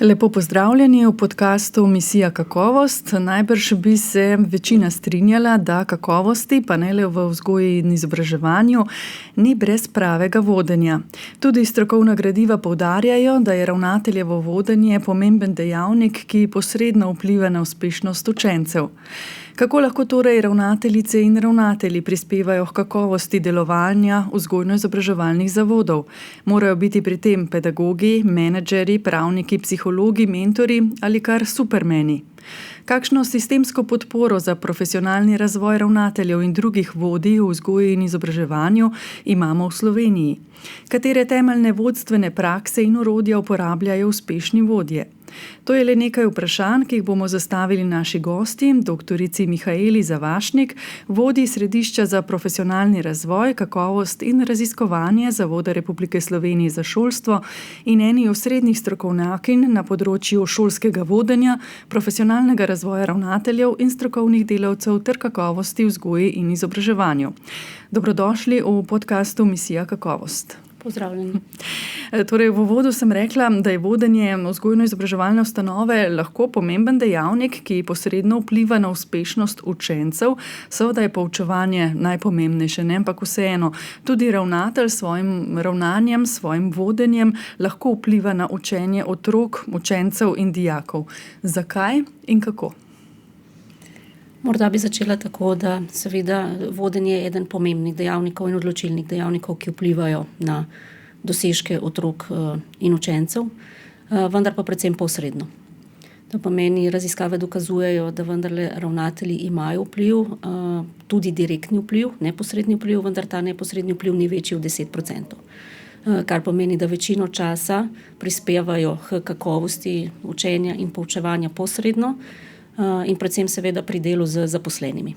Lepo pozdravljeni v podcastu Misija kakovost. Najbrž bi se večina strinjala, da kakovosti, pa ne le v vzgoji in izobraževanju, ni brez pravega vodenja. Tudi strokovna gradiva poudarjajo, da je ravnateljevo vodenje pomemben dejavnik, ki posredno vpliva na uspešnost učencev. Kako lahko torej ravnateljice in ravnatelji prispevajo k kakovosti delovanja vzgojno-izobraževalnih zavodov? Morajo biti pri tem pedagogi, menedžerji, pravniki, psihologi, mentori ali kar supermeni? Kakšno sistemsko podporo za profesionalni razvoj ravnateljev in drugih vodij v vzgoji in izobraževanju imamo v Sloveniji? Katere temeljne vodstvene prakse in orodja uporabljajo uspešni vodje? To je le nekaj vprašanj, ki jih bomo zastavili naši gosti, doktorici Mihaeli Zavašnik, vodji Središča za profesionalni razvoj, kakovost in raziskovanje Zavoda Republike Slovenije za šolstvo in eni osrednjih strokovnjakinj na področju šolskega vodenja, profesionalnega razvoja ravnateljev in strokovnih delavcev ter kakovosti vzgoji in izobraževanju. Dobrodošli v podcastu Misija kakovost. Pozdravljeni. Torej, v uvodu sem rekla, da je vodenje vzgojno-izobraževalne ustanove lahko pomemben dejavnik, ki posredno vpliva na uspešnost učencev. Seveda je poučevanje najpomembnejše, ne? Ampak vseeno, tudi ravnatelj s svojim ravnanjem, svojim vodenjem lahko vpliva na učenje otrok, učencev in dijakov. Zakaj in kako? Morda bi začela tako, da seveda vodenje je eden pomembnih dejavnikov in odločilnih dejavnikov, ki vplivajo na dosežke otrok in učencev, vendar pa predvsem posredno. To pomeni, raziskave dokazujejo, da vendarle ravnatelji imajo vpliv, tudi direktni vpliv, neposredni vpliv, vendar ta neposredni vpliv ni večji od 10%. Kar pomeni, da večino časa prispevajo k kakovosti učenja in poučevanja posredno, in predvsem seveda pri delu z zaposlenimi.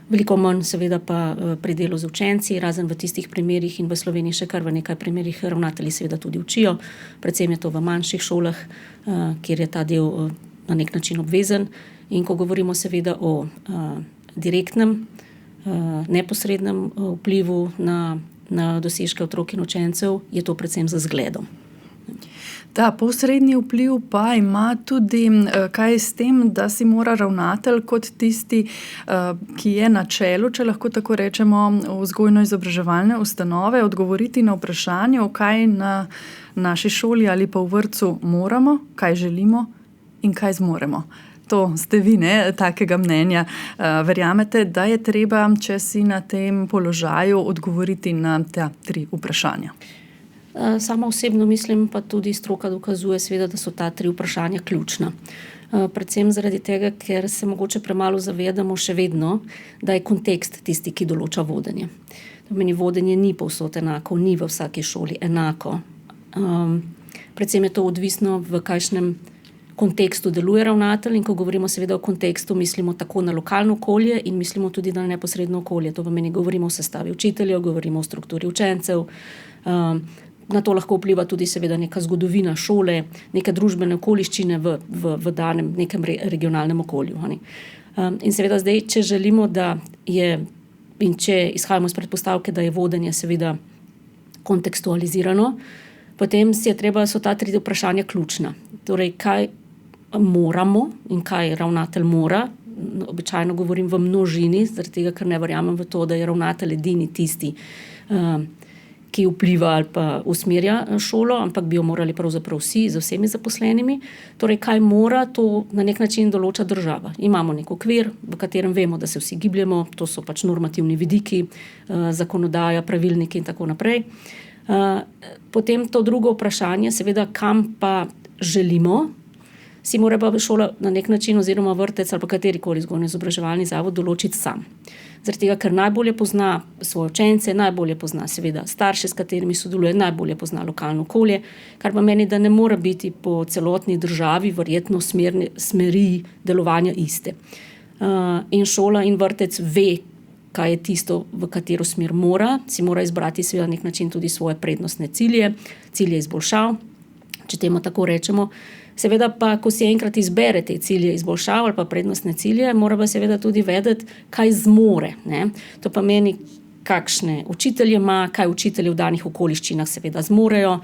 Veliko manj seveda pa pri delu z učenci, razen v tistih primerih in v Sloveniji še kar v nekaj primerih ravnatelji seveda tudi učijo. Predvsem je to v manjših šolah, kjer je ta del na nek način obvezen. In ko govorimo seveda o direktnem, neposrednem vplivu na dosežke otrok in učencev, je to predvsem za zgledom. Ta posredni vpliv pa ima tudi kaj s tem, da si mora ravnatelj kot tisti, ki je na čelu, če lahko tako rečemo, vzgojno-izobraževalne ustanove, odgovoriti na vprašanje, kaj na naši šoli ali pa v vrtcu moramo, kaj želimo in kaj zmoremo. To ste vi, ne, takega mnenja. Verjamete, da je treba, če si na tem položaju, odgovoriti na ta 3 vprašanja? Sama osebno mislim, pa tudi stroka dokazuje seveda, da so ta 3 vprašanja ključna. Predvsem zaradi tega, ker se mogoče premalo zavedamo še vedno, da je kontekst tisti, ki določa vodenje. To pomeni, vodenje ni povsod enako, ni v vsaki šoli enako. Predvsem je to odvisno, v kakšnem kontekstu deluje ravnatelj, in ko govorimo seveda o kontekstu, mislimo tako na lokalno okolje in mislimo tudi na neposredno okolje. To pomeni, govorimo o sestavi učiteljev, govorimo o strukturi učencev. Na to lahko vpliva tudi seveda neka zgodovina šole, neke družbene okoliščine v danem nekem regionalnem okolju. In seveda zdaj, če želimo, da je, in če izhajamo iz predpostavke, da je vodenje seveda kontekstualizirano, potem so ta 3 vprašanja ključna. Torej, kaj moramo in kaj ravnatelj mora. Običajno govorim v množini, zaradi tega, ker ne verjamem v to, da je ravnatelj edini tisti, ki vpliva ali pa usmerja šolo, ampak bi jo morali pravzaprav vsi, z vsemi zaposlenimi. Torej, kaj mora, to na nek način določa država. Imamo nek okvir, v katerem vemo, da se vsi gibljemo, to so pač normativni vidiki, zakonodaja, pravilniki in tako naprej. Potem to drugo vprašanje, seveda, kam pa želimo, si mora pa šola na nek način oziroma vrtec ali pa katerikoli vzgojno-izobraževalni zavod določiti sam. Zaradi tega, ker najbolje pozna svoje učence, najbolje pozna seveda starše, s katerimi sodeluje, najbolje pozna lokalno okolje, kar pa meni, da ne mora biti po celotni državi verjetno smeri delovanja iste. In šola in vrtec ve, kaj je tisto, v katero smer mora, si mora izbrati seveda na nek način tudi svoje prednostne cilje izboljšav, če temu tako rečemo. Seveda pa, ko si enkrat izbere te cilje izboljšav ali pa prednostne cilje, mora pa seveda tudi vedeti, kaj zmore. Ne? To pa meni, kakšne učitelje ima, kaj učitelji v danih okoliščinah seveda zmorejo,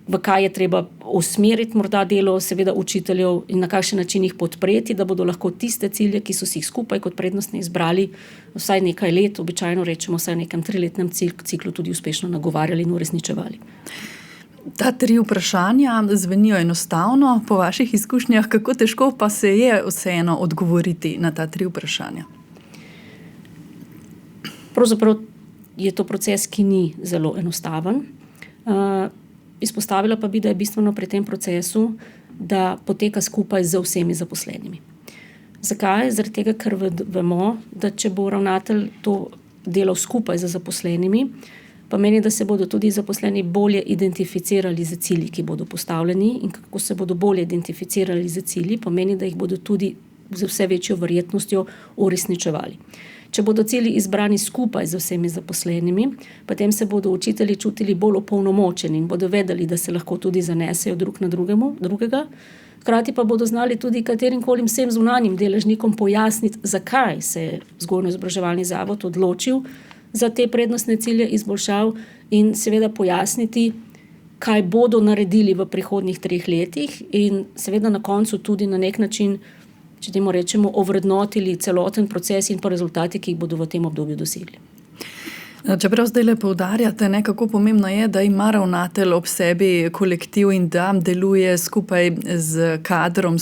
v kaj je treba usmeriti morda delo seveda učiteljev in na kakšen način jih podpreti, da bodo lahko tiste cilje, ki so si jih skupaj kot prednostne izbrali vsaj nekaj let, običajno rečemo vsaj v nekem 3-letnem ciklu tudi uspešno nagovarjali in uresničevali. Ta 3 vprašanja zvenijo enostavno, po vaših izkušnjah, kako težko pa se je vseeno odgovoriti na ta 3 vprašanja? Pravzaprav je to proces, ki ni zelo enostaven. Izpostavila pa bi, da je bistveno pri tem procesu, da poteka skupaj z vsemi zaposlenimi. Zakaj? Zaradi tega, ker vemo, da če bo ravnatelj to delal skupaj z zaposlenimi, pomeni, da se bodo tudi zaposleni bolje identificirali z cilji, ki bodo postavljeni, in kako se bodo bolje identificirali z cilji, pomeni, da jih bodo tudi z vse večjo verjetnostjo uresničevali. Če bodo cilji izbrani skupaj z vsemi zaposlenimi, potem se bodo učitelji čutili bolj opolnomočeni in bodo vedeli, da se lahko tudi zanesejo drug na drugega. Hkrati pa bodo znali tudi katerimkoli vsem zunanjim deležnikom pojasniti, zakaj se je vzgojno-izobraževalni zavod odločil za te prednostne cilje izboljšav in seveda pojasniti, kaj bodo naredili v prihodnjih 3 letih in seveda na koncu tudi na nek način, če temu rečemo, ovrednotili celoten proces in pa rezultati, ki jih bodo v tem obdobju dosegli. Čeprav zdaj poudarjate, kako pomembno je, da ima ravnatelj ob sebi kolektiv in da deluje skupaj z kadrom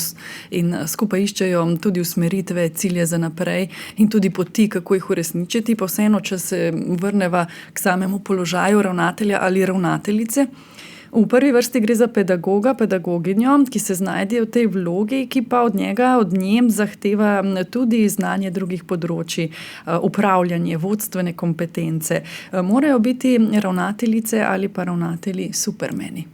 in skupaj iščejo tudi usmeritve, cilje za naprej in tudi poti, kako jih uresničiti, pa vseeno, če se vrneva k samemu položaju ravnatelja ali ravnateljice. V prvi vrsti gre za pedagoga, pedagoginjo, ki se znajde v tej vlogi, ki pa od nje zahteva tudi znanje drugih področij, upravljanje, vodstvene kompetence. Morajo biti ravnateljice ali pa ravnatelji supermeni?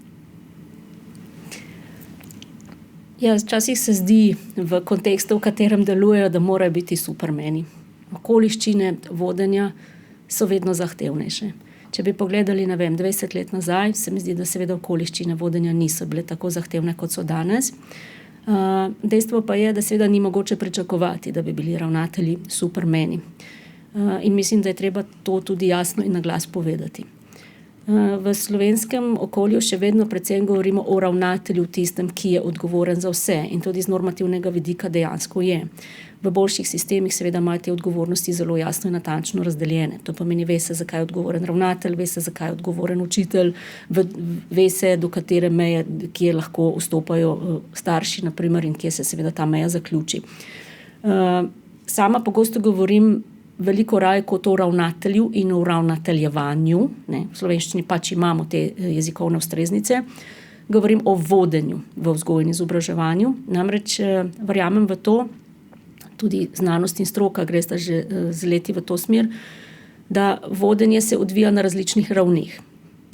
Ja, včasih se zdi v kontekstu, v katerem delujejo, da morajo biti supermeni. Okoliščine vodenja so vedno zahtevnejše. Če bi pogledali, 20 let nazaj, se mi zdi, da seveda okoliščine vodenja niso bile tako zahtevne, kot so danes. Dejstvo pa je, da seveda ni mogoče pričakovati, da bi bili ravnatelji supermeni. In mislim, da je treba to tudi jasno in na glas povedati. V slovenskem okolju še vedno predvsem govorimo o ravnatelju tistem, ki je odgovoren za vse in tudi z normativnega vidika dejansko je. V boljših sistemih seveda imajo te odgovornosti zelo jasno in natančno razdeljene. To pomeni, ve se, zakaj je odgovoren ravnatelj, ve se, zakaj je odgovoren učitelj, ve se, do katere meje, kje lahko vstopajo starši, naprimer, in kje se seveda ta meja zaključi. Sama pogosto govorim veliko raje kot o ravnatelju in o ravnateljevanju. V slovenščini pač imamo te jezikovne ustreznice. Govorim o vodenju v vzgoji in izobraževanju. Namreč verjamem v to, tudi znanost in stroka gresta že z leti v to smer, da vodenje se odvija na različnih ravnih.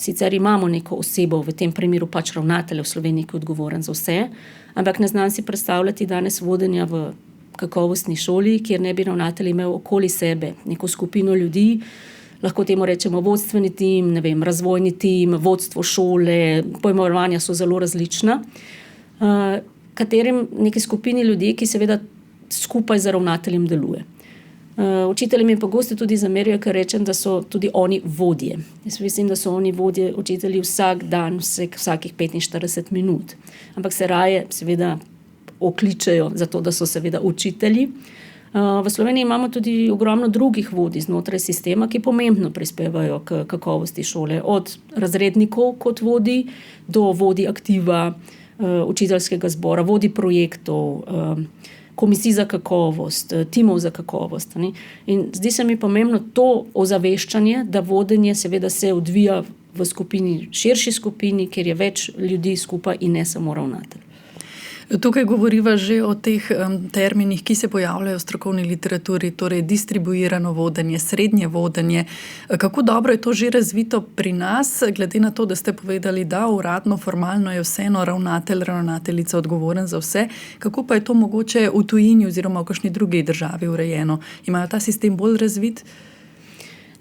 Sicer imamo neko osebo, v tem primeru pač ravnatelja v Sloveniji, ki je odgovoren za vse, ampak ne znam si predstavljati danes vodenja v kakovostni šoli, kjer ne bi ravnatelj imel okoli sebe neko skupino ljudi, lahko temu rečemo vodstveni tim, razvojni tim, vodstvo šole, pojmovanja so zelo različna, katerim neki skupini ljudi, ki seveda skupaj z ravnateljem deluje. Učitelji mi pogosto tudi zamerijo, ker rečem, da so tudi oni vodje. Jaz mislim, da so oni vodje učitelji vsak dan, vsakih 45 minut. Ampak se raje seveda okličejo zato, da so seveda učitelji. V Sloveniji imamo tudi ogromno drugih vodij znotraj sistema, ki pomembno prispevajo k kakovosti šole. Od razrednikov kot vodij do vodij aktiva, učiteljskega zbora, vodij projektov, komisij za kakovost, timov za kakovost. In zdi se mi pomembno to ozaveščanje, da vodenje seveda se odvija v skupini, širši skupini, kjer je več ljudi skupaj in ne samo ravnatelj. Tukaj govoriva že o teh terminih, ki se pojavljajo v strokovni literaturi, torej distribuirano vodenje, srednje vodenje. Kako dobro je to že razvito pri nas, glede na to, da ste povedali, da uradno, formalno je vseeno ravnatelj, ravnateljica odgovoren za vse. Kako pa je to mogoče v tujini oziroma v kakšni drugi državi urejeno? Imajo ta sistem bolj razvit?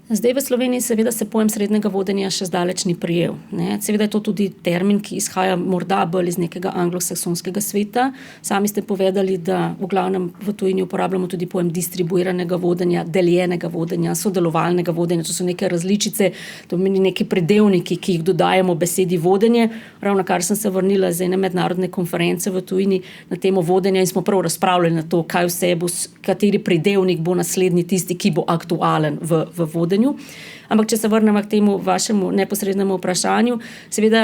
Zdaj v Sloveniji seveda se pojem srednjega vodenja še zdaleč ni prijel. Seveda je to tudi termin, ki izhaja morda bolj iz nekega anglosaksonskega sveta. Sami ste povedali, da v glavnem v tujini uporabljamo tudi pojem distribuiranega vodenja, deljenega vodenja, sodelovalnega vodenja. To so neke različice, to pomeni neki pridevniki, ki jih dodajamo besedi vodenje. Ravno kar sem se vrnila z ene mednarodne konference v tujini na temo vodenja in smo prav razpravljali na to, kaj vse bo, kateri pridevnik bo naslednji tisti, ki bo aktualen v vodenju. Ampak, če se vrnemo k temu vašemu neposrednemu vprašanju, seveda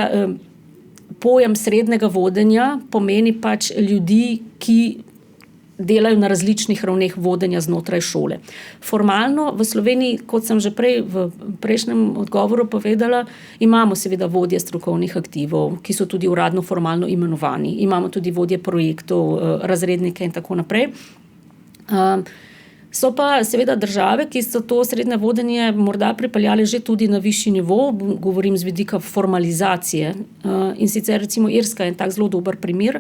pojem srednjega vodenja pomeni pač ljudi, ki delajo na različnih ravneh vodenja znotraj šole. Formalno v Sloveniji, kot sem že prej v prejšnjem odgovoru povedala, imamo seveda vodje strokovnih aktivov, ki so tudi uradno formalno imenovani. Imamo tudi vodje projektov, razrednike in tako naprej. So pa seveda države, ki so to srednje vodenje morda pripeljali že tudi na višji nivo, govorim z vidika formalizacije. In sicer recimo Irska je tak zelo dober primer,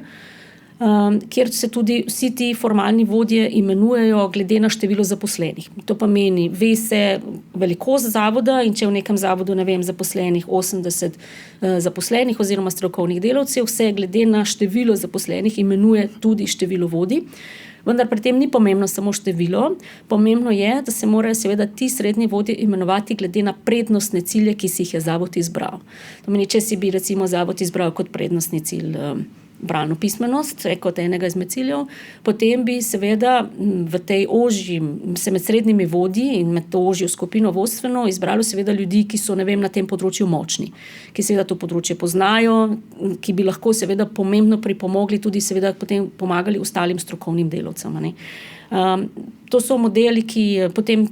kjer se tudi vsi ti formalni vodje imenujejo glede na število zaposlenih. To pomeni, ve se velikost zavoda in če v nekem zavodu, zaposlenih 80 zaposlenih oziroma strokovnih delavcev, se glede na število zaposlenih imenuje tudi število vodij. Vendar pri tem ni pomembno samo število, pomembno je, da se morajo seveda ti srednji vodje imenovati glede na prednostne cilje, ki si jih je zavod izbral. To pomeni, če si bi recimo zavod izbral kot prednostni cilj bralno pismenost, kot enega izmed ciljev, potem bi seveda v tej se med srednjimi vodji in med to ožjo skupino vodstveno izbralo seveda ljudi, ki so, na tem področju močni, ki seveda to področje poznajo, ki bi lahko seveda pomembno pripomogli tudi seveda potem pomagali ostalim strokovnim delavcem. To so modeli, ki potem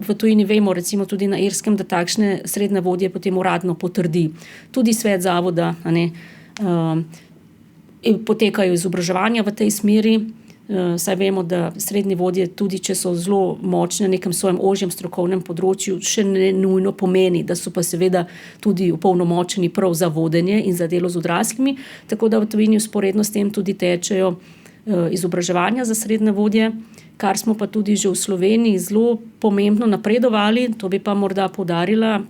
v tujini vemo, recimo tudi na Irskem, da takšne srednje vodje potem uradno potrdi tudi svet zavoda, potekajo izobraževanja v tej smeri, saj vemo, da srednji vodje, tudi če so zelo močni na nekem svojem ožjem strokovnem področju, še ne nujno pomeni, da so pa seveda tudi opolnomočeni prav za vodenje in za delo z odraslimi, tako da v tujini vzporedno s tem tudi tečejo izobraževanja za srednje vodje, kar smo pa tudi že v Sloveniji zelo pomembno napredovali, to bi pa morda poudarila,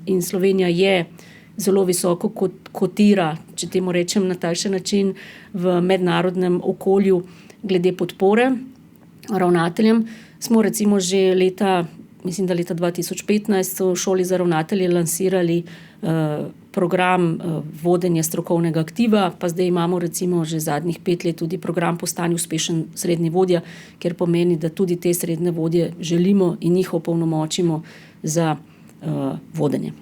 in Slovenija je zelo visoko kotira, če temu rečem na takšen način, v mednarodnem okolju glede podpore ravnateljem. Smo recimo že leta 2015 v šoli za ravnatelje lansirali program vodenja strokovnega aktiva, pa zdaj imamo recimo že zadnjih 5 let tudi program Postani uspešen srednji vodja, kjer pomeni, da tudi te srednje vodje želimo in jih opolnomočimo za vodenje.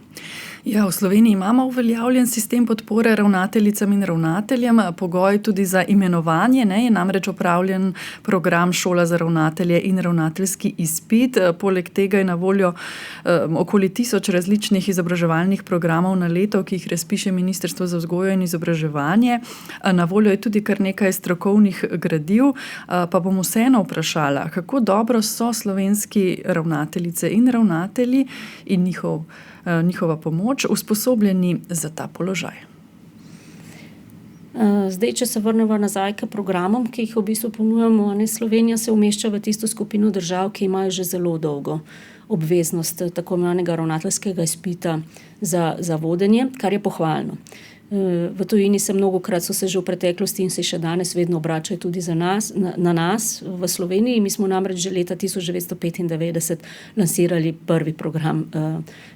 Ja, v Sloveniji imamo uveljavljen sistem podpore ravnateljicam in ravnateljem. Pogoj tudi za imenovanje je namreč opravljen program Šola za ravnatelje in ravnateljski izpit. Poleg tega je na voljo okoli 1000 različnih izobraževalnih programov na leto, ki jih razpiše Ministrstvo za vzgojo in izobraževanje. Na voljo je tudi kar nekaj strokovnih gradiv. Pa bom vseeno vprašala, kako dobro so slovenski ravnateljice in ravnatelji in njihova pomoč usposobljeni za ta položaj. Zdaj, če se vrnemo nazaj k programom, ki jih v bistvu ponujamo, Slovenija se umešča v tisto skupino držav, ki imajo že zelo dolgo obveznost tako imenovanega ravnateljskega izpita za vodenje, kar je pohvalno. V tujini so se že v preteklosti in se še danes vedno obračajo tudi na nas v Sloveniji. Mi smo namreč že leta 1995 lansirali prvi program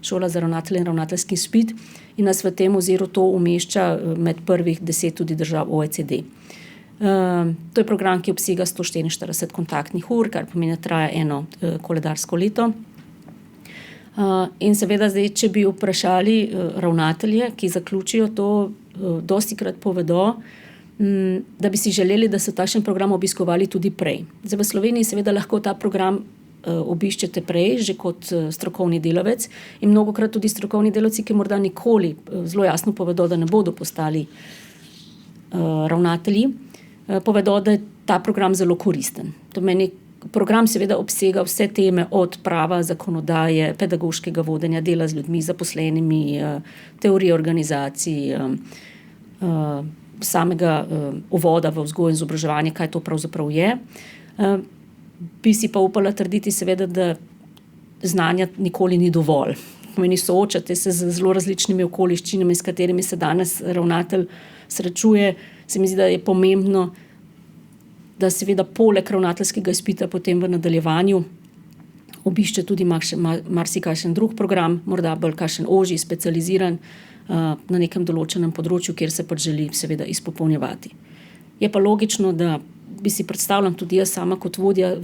Šola za ravnatelje in ravnateljski izpit in nas v tem oziru to umešča med prvih 10 tudi držav OECD. To je program, ki obsega 144 kontaktnih ur, kar pomeni, da traja eno koledarsko leto. In seveda zdaj, če bi vprašali ravnatelje, ki zaključijo to, dostikrat povedo, da bi si želeli, da so takšen program obiskovali tudi prej. Zdaj v Sloveniji seveda lahko ta program obiščete prej, že kot strokovni delavec in mnogokrat tudi strokovni delavci, ki morda nikoli zelo jasno povedo, da ne bodo postali ravnatelji, povedo, da je ta program zelo koristen. To meni program seveda obsega vse teme od prava, zakonodaje, pedagoškega vodenja, dela z ljudmi, zaposlenimi, teorije organizacij, samega uvoda v vzgojo in izobraževanje, kaj to pravzaprav je. Bi si pa upala trditi seveda, da znanja nikoli ni dovolj. Pomeni, soočate se z zelo različnimi okoliščinami, s katerimi se danes ravnatelj srečuje. Se mi zdi, da je pomembno, da seveda poleg ravnateljskega izpita potem v nadaljevanju obišče tudi marsikakšen drug program, morda bolj kakšen ožji, specializiran na nekem določenem področju, kjer se pač želi seveda izpopolnjevati. Je pa logično, da bi si predstavljam tudi jaz sama kot vodja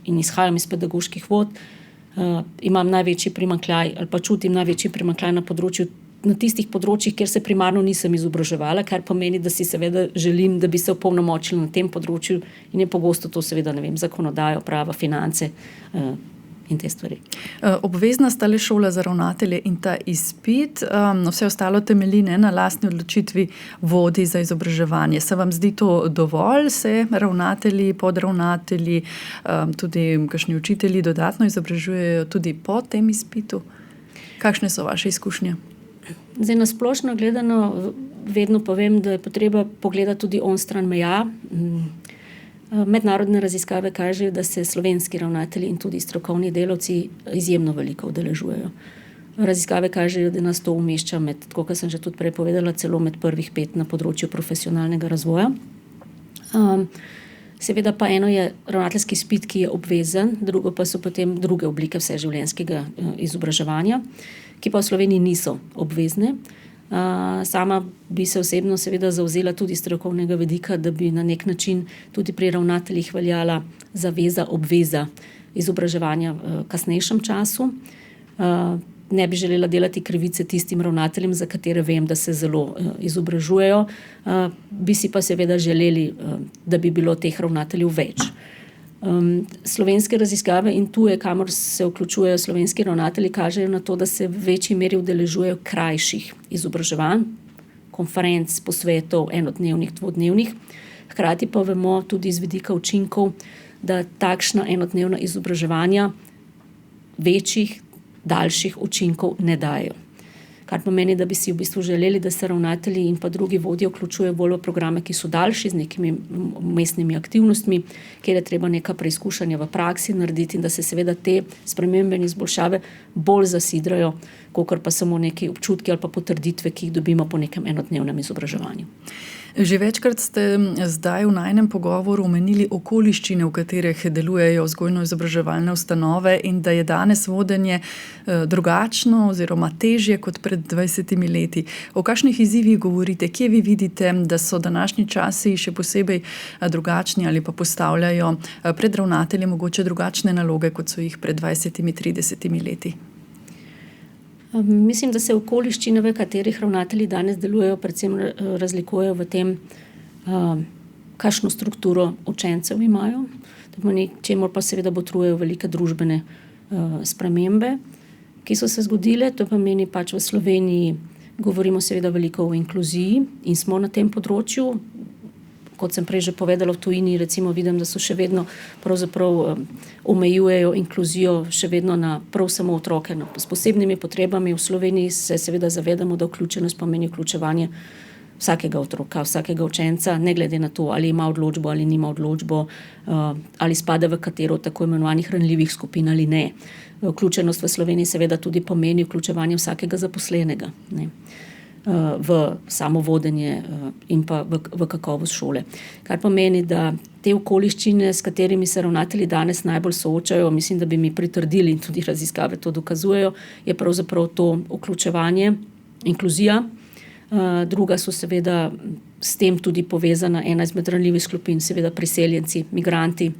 in izhajam iz pedagoških vod, imam največji primanjkljaj ali pa čutim največji primanjkljaj na tistih področjih, kjer se primarno nisem izobraževala, kar pomeni, da si seveda želim, da bi se opolnomočila na tem področju in je pogosto to seveda, zakonodaja, prava, finance in te stvari. Obvezna sta le šola za ravnatelje in ta izpit, vse ostalo temelji na lastni odločitvi vodij za izobraževanje. Se vam zdi to dovolj? Se ravnatelji, podravnatelji, tudi kakšni učitelji dodatno izobražujejo tudi po tem izpitu? Kakšne so vaše izkušnje? Zdaj, na splošno gledano vedno povem, da je potreba pogledati tudi onstran meja. Mednarodne raziskave kažejo, da se slovenski ravnatelji in tudi strokovni delavci izjemno veliko udeležujejo. Raziskave kažejo, da nas to umešča med, tako kot sem že tudi prej povedala, celo med prvih 5 na področju profesionalnega razvoja. Seveda pa eno je ravnateljski izpit, ki je obvezen, drugo pa so potem druge oblike vseživljenjskega izobraževanja, ki pa v Sloveniji niso obvezne. Sama bi se osebno seveda zavzela tudi strokovnega vidika, da bi na nek način tudi pri ravnateljih veljala zaveza, obveza izobraževanja v kasnejšem času. Ne bi želela delati krivice tistim ravnateljem, za katere vem, da se zelo izobražujejo. Bi si pa seveda želeli, da bi bilo teh ravnateljev več. Slovenske raziskave in tuje, kamor se vključujejo slovenski ravnatelji, kažejo na to, da se v večji meri udeležujejo krajših izobraževanj, konferenc, posvetov, enodnevnih, dvodnevnih. Hkrati pa vemo tudi iz vidika učinkov, da takšna enodnevna izobraževanja večjih, daljših učinkov ne dajo. Kar pomeni, da bi si v bistvu želeli, da se ravnatelji in pa drugi vodje vključujejo bolj v programe, ki so daljši, z nekimi mestnimi aktivnostmi, kjer je treba neka preizkušanja v praksi narediti in da se seveda te spremembe in izboljšave bolj zasidrajo, kakor pa samo neki občutki ali pa potrditve, ki jih dobimo po nekem enodnevnem izobraževanju. Že večkrat ste zdaj v najinem pogovoru omenili okoliščine, v katerih delujejo vzgojno-izobraževalne ustanove in da je danes vodenje drugačno oziroma težje kot pred 20 leti. O kakšnih izzivih govorite? Kje vi vidite, da so današnji časi še posebej drugačni ali pa postavljajo pred ravnatelje mogoče drugačne naloge, kot so jih pred 20-30 leti? Mislim, da se okoliščine, v katerih ravnatelji danes delujejo, predvsem razlikujejo v tem, kakšno strukturo učencev imajo, čemur pa seveda botrujejo velike družbene spremembe, ki so se zgodile. To pomeni pač v Sloveniji govorimo seveda veliko o inkluziji in smo na tem področju. Kot sem prej že povedala, v tujini recimo vidim, da so še vedno pravzaprav omejujejo inkluzijo še vedno na prav samo otroke s posebnimi potrebami. V Sloveniji se seveda zavedamo, da vključenost pomeni vključevanje vsakega otroka, vsakega učenca, ne glede na to, ali ima odločbo ali nima odločbo, ali spada v katero tako imenovanih ranljivih skupin ali ne. Vključenost v Sloveniji seveda tudi pomeni vključevanje vsakega zaposlenega, ne, v samo vodenje in pa v kakovost šole. Kar pomeni, da te okoliščine, s katerimi se ravnatelji danes najbolj soočajo, mislim, da bi mi pritrdili in tudi raziskave to dokazujejo, je pravzaprav to vključevanje, inkluzija. Druga so seveda s tem tudi povezana ena izmed ranljivih skupin, seveda priseljenci, migranti.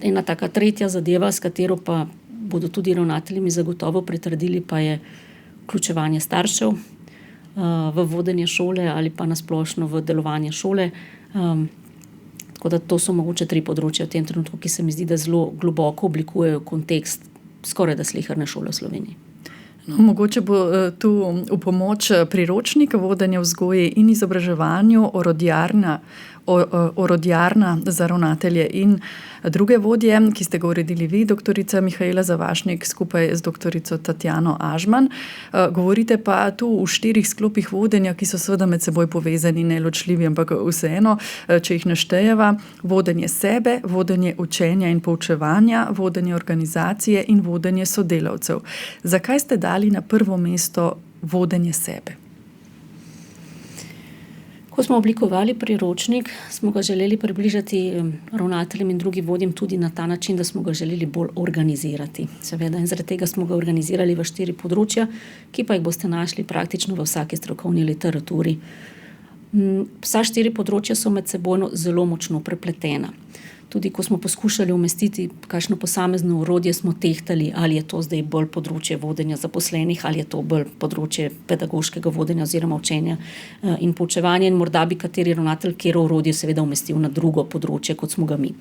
Ena taka tretja zadeva, s katero pa bodo tudi ravnatelji mi zagotovo pritrdili, pa je vključevanje staršev v vodenje šole ali pa nasplošno v delovanje šole. Tako da to so mogoče 3 področja v tem trenutku, ki se mi zdi, da zelo globoko oblikujejo kontekst skoraj da sleherne šole v Sloveniji. No, mogoče bo tu v pomoč priročnik vodenja vzgoji in izobraževanju Orodjarna orodjarna za ravnatelje in druge vodje, ki ste ga uredili vi, doktorica Mihaela Zavašnik, skupaj z doktorico Tatjano Ažman. Govorite pa tu v 4 sklopih vodenja, ki so seveda med seboj povezani, neločljivi, ampak vseeno, če jih naštejeva: vodenje sebe, vodenje učenja in poučevanja, vodenje organizacije in vodenje sodelavcev. Zakaj ste dali na prvo mesto vodenje sebe? Ko smo oblikovali priročnik, smo ga želeli približati ravnateljem in drugim vodjem tudi na ta način, da smo ga želeli bolj organizirati. Seveda, in zaradi tega smo ga organizirali v 4 področja, ki pa jih boste našli praktično v vsaki strokovni literaturi. Vsa 4 področja so med sebojno zelo močno prepletena. Tudi ko smo poskušali umestiti kakšno posamezno orodje, smo tehtali, ali je to zdaj bolj področje vodenja zaposlenih, ali je to bolj področje pedagoškega vodenja oziroma učenja in poučevanja, in morda bi kateri ravnatelj katero orodje seveda umestil na drugo področje, kot smo ga mi.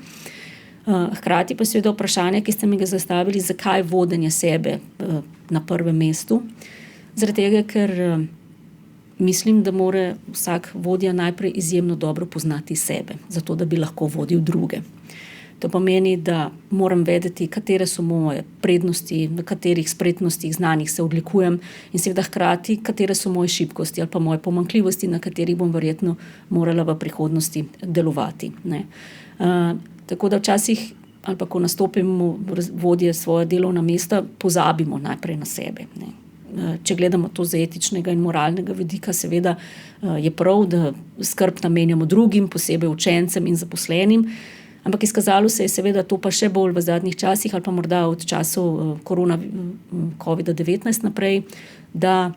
Hkrati pa seveda vprašanje, ki ste mi ga zastavili, zakaj vodenje sebe na prvem mestu. Zaradi tega, ker mislim, da mora vsak vodja najprej izjemno dobro poznati sebe, zato da bi lahko vodil druge. To pomeni, da moram vedeti, katere so moje prednosti, na katerih spretnostih, znanjih se odlikujem, in seveda hkrati, katere so moje šibkosti ali pa moje pomanjkljivosti, na katerih bom verjetno morala v prihodnosti delovati. Tako da včasih, ali pa ko nastopimo vodje svoje delovna mesta, pozabimo najprej na sebe. Če gledamo to z etičnega in moralnega vidika, seveda je prav, da skrb namenjamo drugim, posebej učencem in zaposlenim, ampak izkazalo se je seveda to pa še bolj v zadnjih časih ali pa morda od časov COVID-19 naprej, da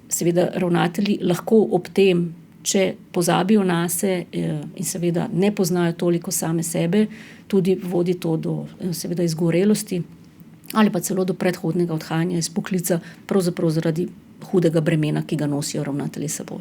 seveda ravnatelji lahko ob tem, če pozabijo nase in seveda ne poznajo toliko same sebe, tudi vodi to do seveda izgorelosti ali pa celo do predhodnega odhajanja iz poklica, pravzaprav zaradi hudega bremena, ki ga nosijo ravnatelji s seboj.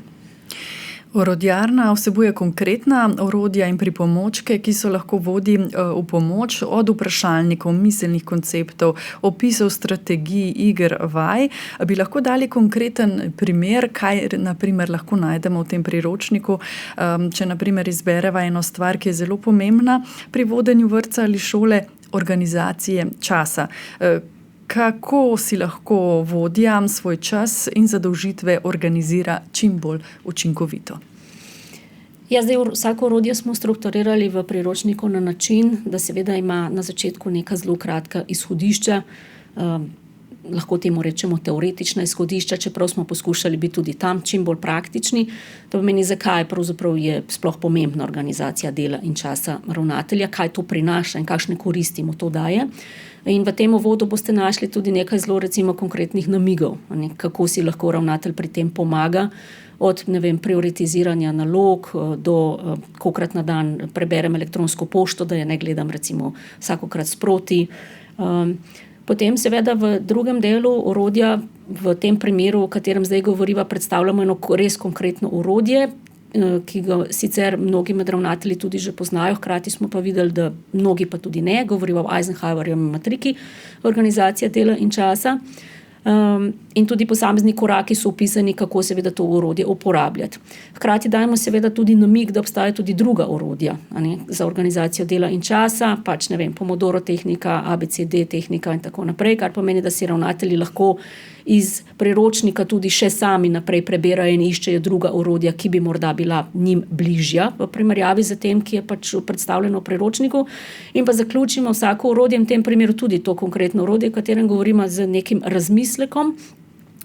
Orodjarna vsebuje konkretna orodja in pripomočke, ki so lahko vodji v pomoč, od vprašalnikov, miselnih konceptov, opisov strategij, iger, vaj. Bi lahko dali konkreten primer, kaj naprimer lahko najdemo v tem priročniku, če naprimer izbereva eno stvar, ki je zelo pomembna pri vodenju vrtca ali šole: organizacije časa. Kako si lahko vodja svoj čas in zadolžitve organizira čim bolj učinkovito? Zdaj vsako orodje smo strukturirali v priročniku na način, da seveda ima na začetku neka zelo kratka izhodišča, lahko temu rečemo teoretična izhodišča, čeprav smo poskušali biti tudi tam čim bolj praktični. To pomeni, zakaj pravzaprav je sploh pomembna organizacija dela in časa ravnatelja, kaj to prinaša in kakšne koristi mu to daje. In v tem uvodu boste našli tudi nekaj zelo recimo konkretnih namigov, kako si lahko ravnatelj pri tem pomaga, od prioritiziranja nalog do kolikokrat na dan preberem elektronsko pošto, da je ne gledam recimo vsakokrat sproti. Potem seveda v drugem delu orodja, v tem primeru, o katerem zdaj govoriva, predstavljamo eno res konkretno orodje, ki ga sicer mnogi med ravnatelji tudi že poznajo, hkrati smo pa videli, da mnogi pa tudi ne, govoriva o Eisenhowerjevi matriki organizacije dela in časa. In tudi posamezni koraki so opisani, kako seveda to orodje uporabljati. Hkrati dajemo seveda tudi namig, da obstaja tudi druga orodja za organizacijo dela in časa, Pomodoro tehnika, ABCD tehnika in tako naprej, kar pomeni, da si ravnatelji lahko iz priročnika tudi še sami naprej preberajo in iščejo druga orodja, ki bi morda bila njim bližja v primerjavi z tem, ki je predstavljeno v priročniku. In pa zaključimo vsako orodje, v tem primeru tudi to konkretno orodje, o katerem govorimo, z nekim razmislekom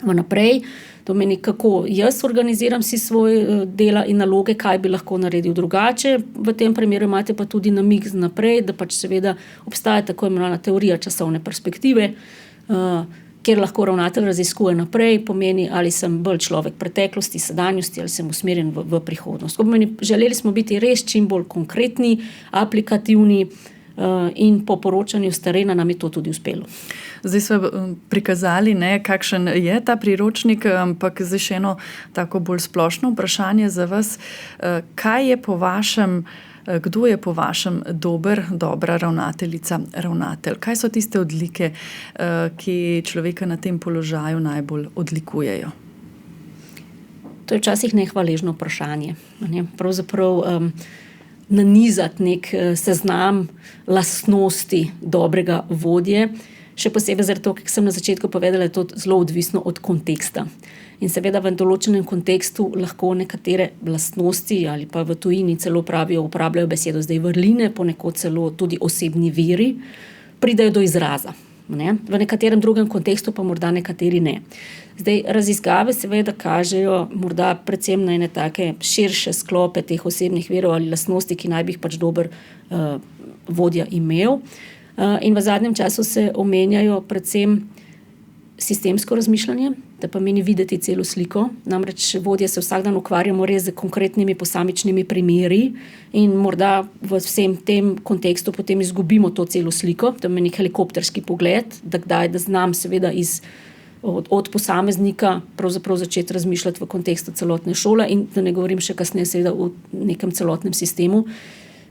vnaprej. To meni, kako jaz organiziram si svoje dela in naloge, kaj bi lahko naredil drugače. V tem primeru imate pa tudi namig naprej, da seveda obstaja tako imenovana teorija časovne perspektive, kjer lahko ravnatelj raziskuje naprej, pomeni, ali sem bolj človek preteklosti, sedanjosti, ali sem usmerjen v prihodnost. Želeli smo biti res čim bolj konkretni, aplikativni in po poročanju s terena nam je to tudi uspelo. Zdaj smo prikazali, kakšen je ta priročnik, ampak zdaj še eno tako bolj splošno vprašanje za vas. Kaj je po vašem, kdo je po vašem dobra ravnateljica, ravnatelj? Kaj so tiste odlike, ki človeka na tem položaju najbolj odlikujejo? To je včasih nehvaležno vprašanje. Pravzaprav nanizati nek seznam lastnosti dobrega vodje. Še posebej zaradi toho, ker sem na začetku povedala, je to zelo odvisno od konteksta. In seveda v določenem kontekstu lahko nekatere lastnosti ali pa v tujini celo uporabljajo besedo zdaj vrline, ponekod celo tudi osebni viri, pridejo do izraza. Ne? V nekaterem drugem kontekstu pa morda nekateri ne. Zdaj, raziskave seveda kažejo morda predvsem na ene take širše sklope teh osebnih virov ali lastnosti, ki naj bi jih pač dober vodja imel. In v zadnjem času se omenjajo predvsem sistemsko razmišljanje, da pomeni videti celo sliko. Namreč vodje se vsak dan ukvarjamo res z konkretnimi posamičnimi primeri in morda v vsem tem kontekstu potem izgubimo to celo sliko, to je nek helikopterski pogled, da znam seveda od posameznika pravzaprav začeti razmišljati v kontekstu celotne šole in da ne govorim še kasneje seveda o nekem celotnem sistemu.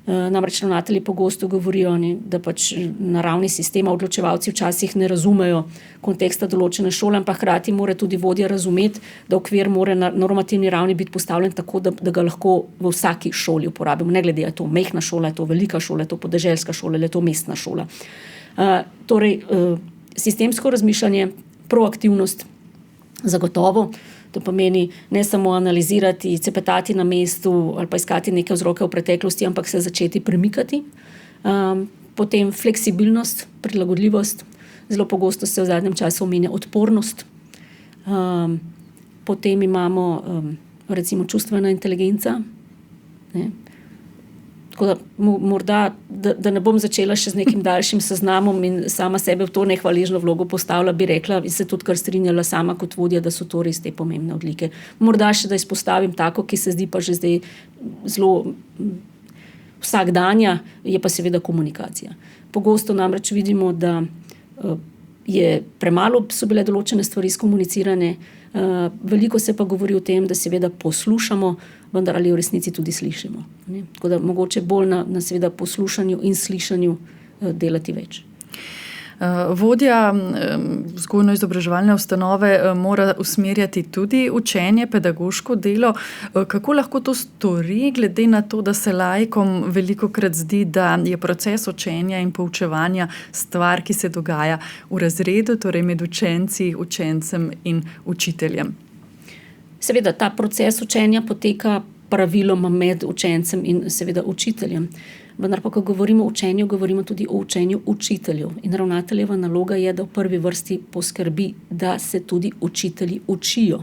Namreč ravnatelji pogosto govorijo, da pač na ravni sistema odločevalci včasih ne razumejo konteksta določene šole, ampak hkrati mora tudi vodja razumeti, da okvir mora na normativni ravni biti postavljen tako, da ga lahko v vsaki šoli uporabimo. Ne glede, je to majhna šola, je to velika šola, je to podeželska šola, je to mestna šola. Torej, sistemsko razmišljanje, proaktivnost, zagotovo. To pomeni ne samo analizirati, cepetati na mestu ali pa iskati neke vzroke v preteklosti, ampak se začeti premikati. Potem fleksibilnost, prilagodljivost. Zelo pogosto se v zadnjem času omenja odpornost. Potem imamo recimo čustvena inteligenca. Ne? Tako da morda, da ne bom začela še z nekim daljšim seznamom in sama sebe v to nehvaležno vlogo postavila, bi rekla in se tudi kar strinjala sama kot vodja, da so to res te pomembne odlike. Morda še, da izpostavim tako, ki se zdi pa že zdaj zelo vsakdanja, je pa seveda komunikacija. Pogosto namreč vidimo, da premalo so bile določene stvari skomunicirane, veliko se pa govori o tem, da seveda poslušamo, vendar ali v resnici tudi slišimo. Ne? Tako da mogoče bolj na seveda poslušanju in slišanju delati več. Vodja vzgojno-izobraževalne ustanove mora usmerjati tudi učenje, pedagoško delo. Kako lahko to stori, glede na to, da se laikom velikokrat zdi, da je proces učenja in poučevanja stvar, ki se dogaja v razredu, torej med učenci, učencem in učiteljem? Seveda, ta proces učenja poteka praviloma med učencem in seveda učiteljem. Vendar pa, ko govorimo o učenju, govorimo tudi o učenju učiteljev. In ravnateljeva naloga je, da v prvi vrsti poskrbi, da se tudi učitelji učijo.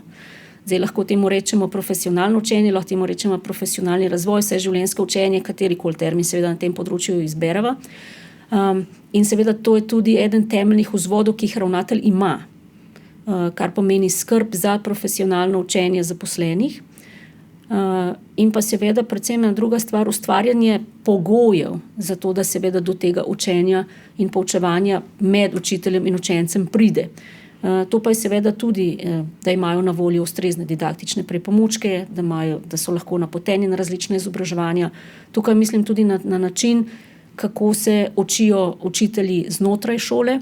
Zdaj lahko temu rečemo profesionalno učenje, lahko temu rečemo profesionalni razvoj, vseživljenjsko učenje, katerikoli termin seveda na tem področju izbereva. In seveda to je tudi eden temeljnih vzvodov, ki jih ravnatelj ima, kar pomeni skrb za profesionalno učenje zaposlenih. In pa seveda predvsem ena druga stvar, ustvarjanje pogojev za to, da seveda do tega učenja in poučevanja med učiteljem in učencem pride. To pa je seveda tudi, da imajo na voljo ustrezne didaktične pripomočke, da so lahko napoteni na različne izobraževanja. Tukaj mislim tudi na način, kako se učijo učitelji znotraj šole.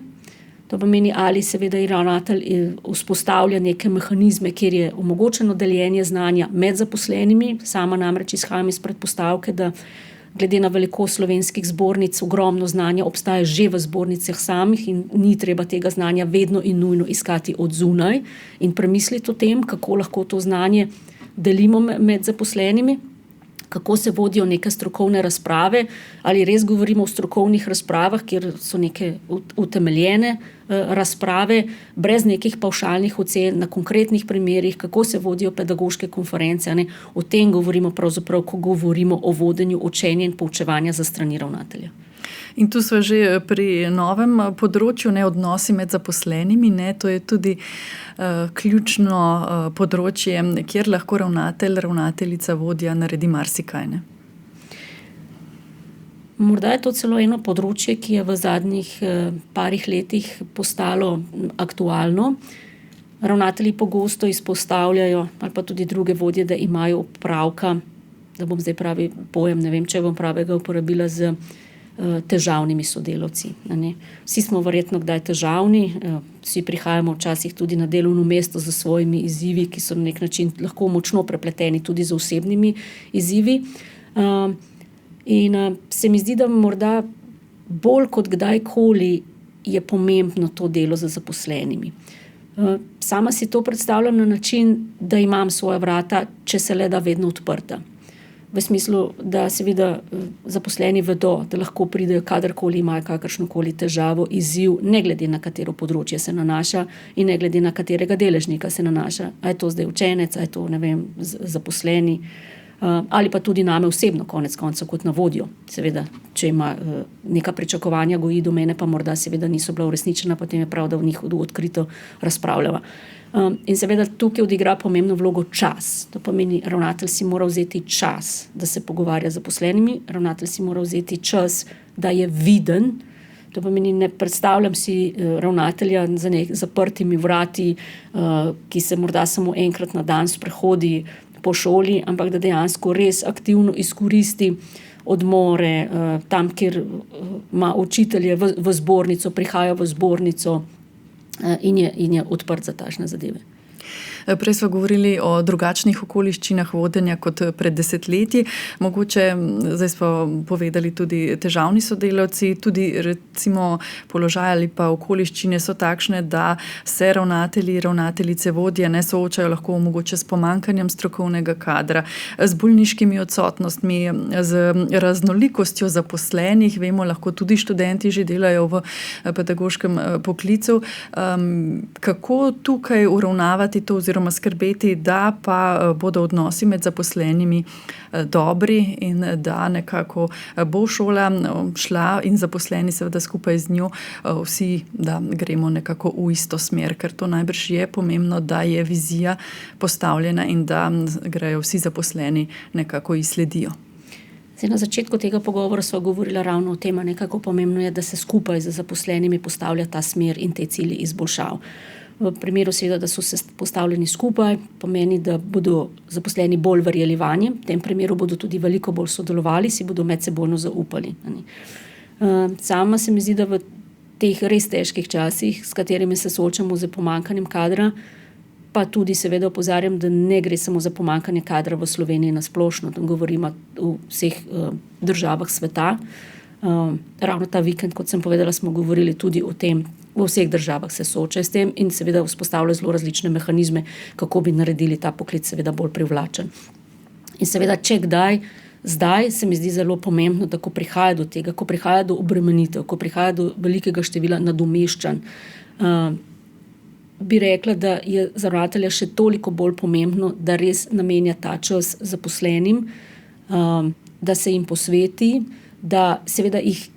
To pomeni, ali seveda je ravnatelj vzpostavlja neke mehanizme, kjer je omogočeno deljenje znanja med zaposlenimi. Sama namreč izhajam iz predpostavke, da glede na velikost slovenskih zbornic ogromno znanja obstaja že v zbornicah samih in ni treba tega znanja vedno in nujno iskati od zunaj in premisliti o tem, kako lahko to znanje delimo med zaposlenimi. Kako se vodijo neke strokovne razprave, ali res govorimo o strokovnih razpravah, kjer so neke utemeljene razprave, brez nekih pavšalnih ocen, na konkretnih primerih, kako se vodijo pedagoške konference. Ne? O tem govorimo pravzaprav, ko govorimo o vodenju učenja in poučevanja za strani ravnatelja. In tu smo že pri novem področju, ne, odnosi med zaposlenimi, ne, to je tudi ključno področje, kjer lahko ravnatelj, ravnateljica, vodja naredi marsikaj. Ne? Morda je to celo eno področje, ki je v zadnjih parih letih postalo aktualno. Ravnatelji pogosto izpostavljajo, ali pa tudi druge vodje, da imajo opravka, da bom zdaj pravi pojem, ne vem, če bom pravega uporabila z težavnimi sodelavci. Vsi smo verjetno kdaj težavni, vsi prihajamo včasih tudi na delovno mesto z svojimi izzivi, ki so na nek način lahko močno prepleteni tudi z osebnimi izzivi. In se mi zdi, da morda bolj kot kdajkoli je pomembno to delo z zaposlenimi. Sama si to predstavljam na način, da imam svoja vrata, če se le da, vedno odprta. V smislu, da seveda zaposleni vedo, da lahko pridejo kadarkoli imajo kakršnokoli težavo, izziv, ne glede na katero področje se nanaša in ne glede na katerega deležnika se nanaša. A je to zdaj učenec, a je to, zaposleni, ali pa tudi name osebno, konec koncev, kot na vodjo. Seveda, če ima neka pričakovanja, goji do mene, pa morda seveda niso bila uresničena, potem je prav, da v njih odkrito razpravljava. In seveda tukaj odigra pomembno vlogo čas. To pomeni, ravnatelj si mora vzeti čas, da se pogovarja z zaposlenimi, ravnatelj si mora vzeti čas, da je viden. To pomeni, ne predstavljam si ravnatelja za zaprtimi vrati, ki se morda samo enkrat na dan sprehodi po šoli, ampak da dejansko res aktivno izkoristi odmore, tam, kjer ima učitelje v zbornico, prihaja v zbornico in je odprt za takšne zadeve. Prej smo govorili o drugačnih okoliščinah vodenja kot pred desetletji. Mogoče, zdaj smo povedali tudi težavni sodelavci, tudi recimo položaj ali pa okoliščine so takšne, da se ravnatelji, ravnateljice, vodje ne soočajo lahko mogoče s pomanjkanjem strokovnega kadra, z bolniškimi odsotnostmi, z raznolikostjo zaposlenih. Vemo, lahko tudi študenti že delajo v pedagoškem poklicu. Kako tukaj uravnavati to oziroma skrbeti, da pa bodo odnosi med zaposlenimi dobri in da nekako bo šola šla in zaposleni seveda skupaj z njo vsi, da gremo nekako v isto smer, ker to najbrž je pomembno, da je vizija postavljena in da grejo vsi zaposleni nekako izsledijo. Zdaj, na začetku tega pogovora sva govorila ravno o tem, nekako pomembno je, da se skupaj z zaposlenimi postavlja ta smer in te cilji izboljšav. V primeru seveda, da so se postavljeni skupaj, pomeni, da bodo zaposleni bolj verjeli vanje, v tem primeru bodo tudi veliko bolj sodelovali, si bodo medsebojno zaupali. Sama se mi zdi, da v teh res težkih časih, s katerimi se soočamo z pomanjkanjem kadra, pa tudi seveda opozarjam, da ne gre samo za pomanjkanje kadra v Sloveniji na splošno, da govorimo v vseh državah sveta. Ravno ta vikend, kot sem povedala, smo govorili tudi o tem, v vseh državah se soočajo s tem in seveda vzpostavljajo zelo različne mehanizme, kako bi naredili ta poklic seveda bolj privlačen. In seveda, če kdaj, zdaj se mi zdi zelo pomembno, da ko prihaja do tega, ko prihaja do obremenitev, ko prihaja do velikega števila nadomeščanj, bi rekla, da je za ravnatelja še toliko bolj pomembno, da res namenja ta čas zaposlenim, da se jim posveti, da seveda jih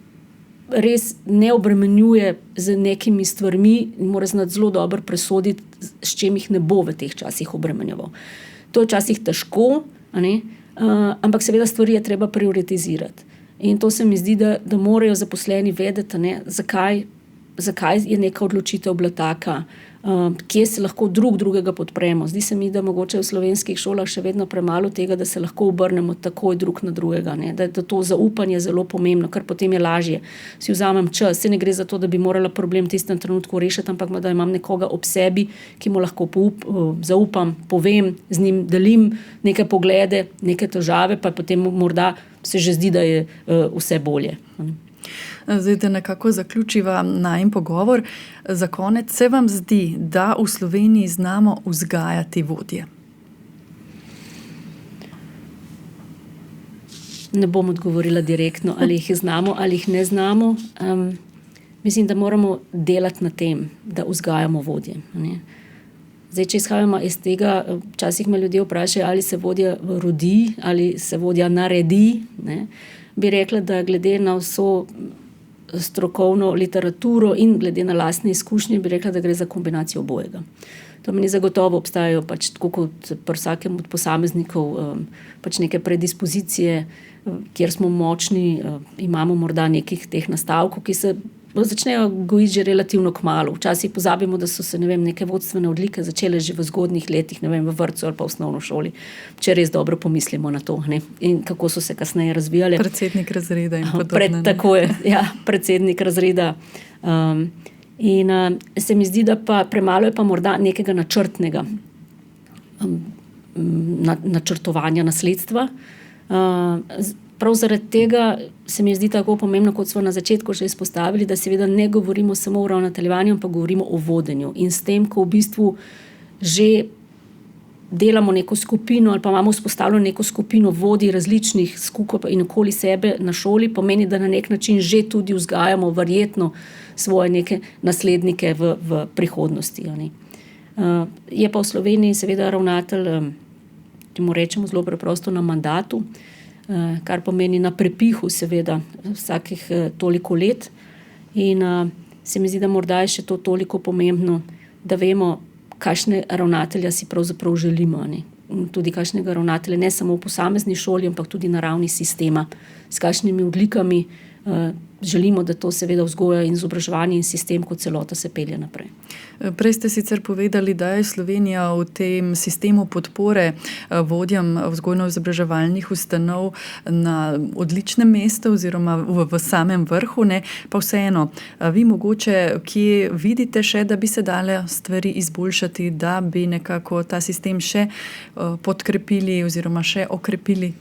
res ne obremenjuje z nekimi stvarmi in mora znati zelo dobro presoditi, s čem jih ne bo v teh časih obremenjeval. To je včasih težko, ampak seveda stvari je treba prioritizirati. In to se mi zdi, da morajo zaposleni vedeti, zakaj je neka odločitev bila taka, kje se lahko drugega podpremo. Zdi se mi, da mogoče v slovenskih šolah še vedno premalo tega, da se lahko obrnemo takoj drug na drugega, da je to zaupanje zelo pomembno, ker potem je lažje. Si vzamem čas, se ne gre za to, da bi morala problem v tistem trenutku rešiti, ampak da imam nekoga ob sebi, ki mu lahko zaupam, povem, z njim delim neke poglede, neke težave, pa potem morda se že zdi, da je vse bolje. Zdaj, da nekako zaključiva najin pogovor. Za konec, se vam zdi, da v Sloveniji znamo vzgajati vodje? Ne bom odgovorila direktno, ali jih znamo ali jih ne znamo. Mislim, da moramo delati na tem, da vzgajamo vodje. Zdaj, če izhajamo iz tega, včasih me ljudje vprašajo, ali se vodja rodi ali se vodja naredi. Bi rekla, da glede na vso strokovno literaturo in glede na lastne izkušnje, bi rekla, da gre za kombinacijo obojega. To meni zagotovo obstajajo, tako kot pri vsakem od posameznikov, neke predispozicije, kjer smo močni, imamo morda nekih teh nastavkov, ki se začnejo gojiti že relativno kmalu. Včasih pozabimo, da so se neke vodstvene odlike začele že v zgodnjih letih, v vrtcu ali pa v osnovni šoli, če res dobro pomislimo na to, in kako so se kasneje razvijale. Predsednik razreda in podobno. Tako je, ja, predsednik razreda. In se mi zdi, da pa premalo je pa morda nekega načrtnega načrtovanja nasledstva. prav zaradi tega se mi zdi tako pomembno, kot smo na začetku že izpostavili, da seveda ne govorimo samo o ravnateljevanju, ampak govorimo o vodenju. In s tem, ko v bistvu že delamo neko skupino ali pa imamo vzpostavljeno neko skupino vodij različnih skupaj in okoli sebe na šoli, pomeni, da na nek način že tudi vzgajamo verjetno svoje neke naslednike v prihodnosti. Je pa v Sloveniji seveda ravnatelj, če mu rečemo zelo preprosto, na mandatu, kar pomeni na prepihu seveda vsakih toliko let. In se mi zdi, da morda je še to toliko pomembno, da vemo, kakšne ravnatelja si pravzaprav želimo. Tudi kakšnega ravnatelja ne samo v posamezni šoli, ampak tudi na ravni sistema. S kakšnimi odlikami želimo, da to seveda vzgoja in izobraževanje in sistem kot celota se pelje naprej. Prej ste sicer povedali, da je Slovenija v tem sistemu podpore vodjam vzgojno-izobraževalnih ustanov na odličnem mestu oziroma v samem vrhu, ne? Pa vseeno, vi mogoče kje vidite še, da bi se dale stvari izboljšati, da bi nekako ta sistem še podkrepili oziroma še okrepili?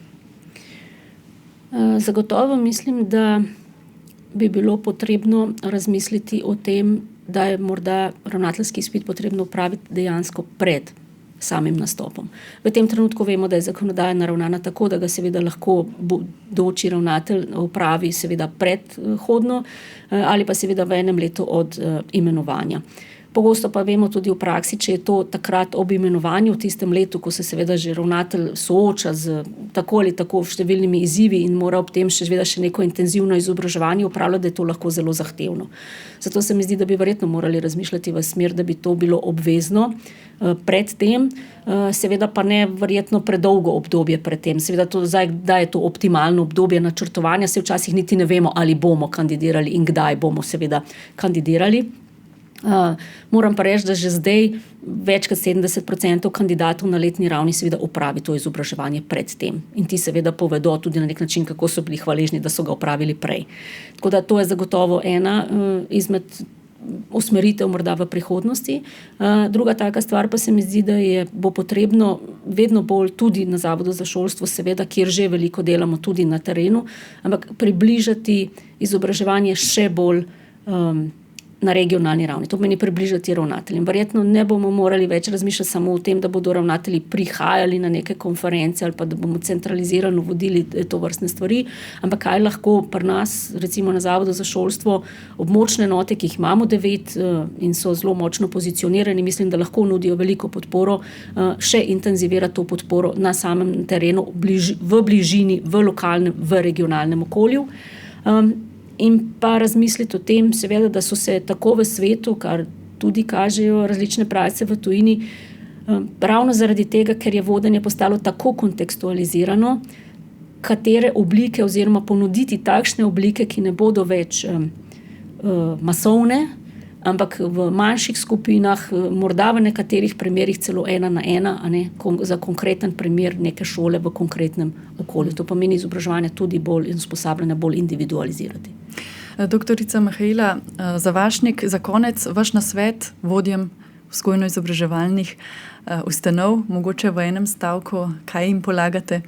Zagotovo mislim, da bi bilo potrebno razmisliti o tem, da je morda ravnateljski izpit potrebno opraviti dejansko pred samim nastopom. V tem trenutku vemo, da je zakonodaja naravnana tako, da ga seveda lahko bodoči ravnatelj opravi seveda predhodno ali pa seveda v enem letu od imenovanja. Pogosto pa vemo tudi v praksi, če je to takrat ob imenovanju v tistem letu, ko se seveda že ravnatelj sooča z tako ali tako številnimi izzivi in mora ob tem še neko intenzivno izobraževanje opravljati, da je to lahko zelo zahtevno. Zato se mi zdi, da bi verjetno morali razmišljati v smer, da bi to bilo obvezno pred tem, seveda pa ne verjetno predolgo obdobje pred tem. Seveda to zdaj, da je to optimalno obdobje načrtovanja, se včasih niti ne vemo, ali bomo kandidirali in kdaj bomo seveda kandidirali. Moram pa reči, da že zdaj več kot 70% kandidatov na letni ravni seveda opravi to izobraževanje pred tem. In ti seveda povedo tudi na nek način, kako so bili hvaležni, da so ga opravili prej. Tako da to je zagotovo ena izmed usmeritev morda v prihodnosti. Druga taka stvar pa se mi zdi, da bo potrebno vedno bolj tudi na Zavodu za šolstvo, seveda, kjer že veliko delamo tudi na terenu, ampak približati izobraževanje še bolj na regionalni ravni. To pomeni približati ravnateljem. Verjetno ne bomo morali več razmišljati samo o tem, da bodo ravnatelji prihajali na neke konference ali pa da bomo centralizirano vodili to vrstne stvari, ampak kaj lahko pri nas, recimo na Zavodu za šolstvo, območne enote, ki jih imamo 9 in so zelo močno pozicionirani, mislim, da lahko nudijo veliko podporo, še intenzivira to podporo na samem terenu, v bližini, v lokalnem, v regionalnem okolju. In pa razmisliti o tem, seveda, da so se tako v svetu, kar tudi kažejo različne prakse v tujini, ravno zaradi tega, ker je vodenje postalo tako kontekstualizirano, katere oblike oziroma ponuditi takšne oblike, ki ne bodo več masovne, ampak v manjših skupinah, morda v nekaterih primerih celo 1 na 1, za konkreten primer neke šole v konkretnem okolju. To pomeni izobraževanje tudi bolj in usposabljanje bolj individualizirati. Doktorica Mihaela Zavašnik, za konec vaš nasvet vodjem vzgojno-izobraževalnih ustanov, mogoče v enem stavku, kaj jim polagate?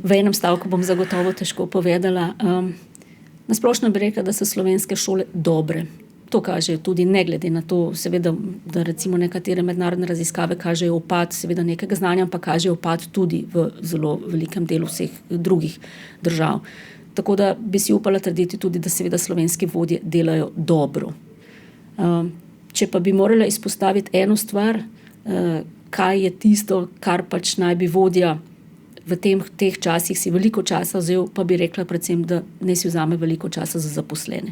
V enem stavku bom zagotovo težko povedala. Na splošno bi rekla, da so slovenske šole dobre. To kažejo tudi ne glede na to, seveda, da recimo nekatere mednarodne raziskave kažejo upad seveda nekega znanja, pa kažejo upad tudi v zelo velikem delu vseh drugih držav. Tako da bi si upala trditi tudi, da seveda slovenski vodje delajo dobro. Če pa bi morala izpostaviti eno stvar, kaj je tisto, kar pač naj bi vodja v teh časih si veliko časa vzel, pa bi rekla predvsem, da ne si vzame veliko časa za zaposlene.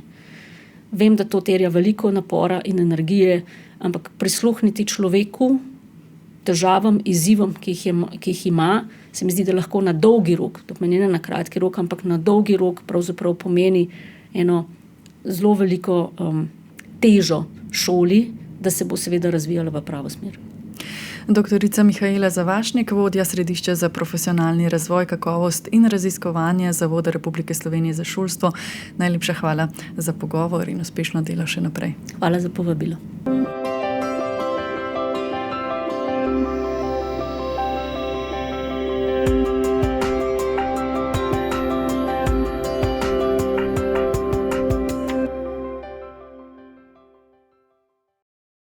Vem, da to terja veliko napora in energije, ampak prisluhniti človeku, težavam, izzivom, ki jih ima, se mi zdi, da lahko na dolgi rok, to pomeni ne na kratki rok, ampak na dolgi rok pravzaprav pomeni eno zelo veliko težo šoli, da se bo seveda razvijala v pravo smer. Doktorica Mihaela Zavašnik, vodja Središča za profesionalni razvoj, kakovost in raziskovanje Zavoda Republike Slovenije za šolstvo. Najlepša hvala za pogovor in uspešno delo še naprej. Hvala za povabilo.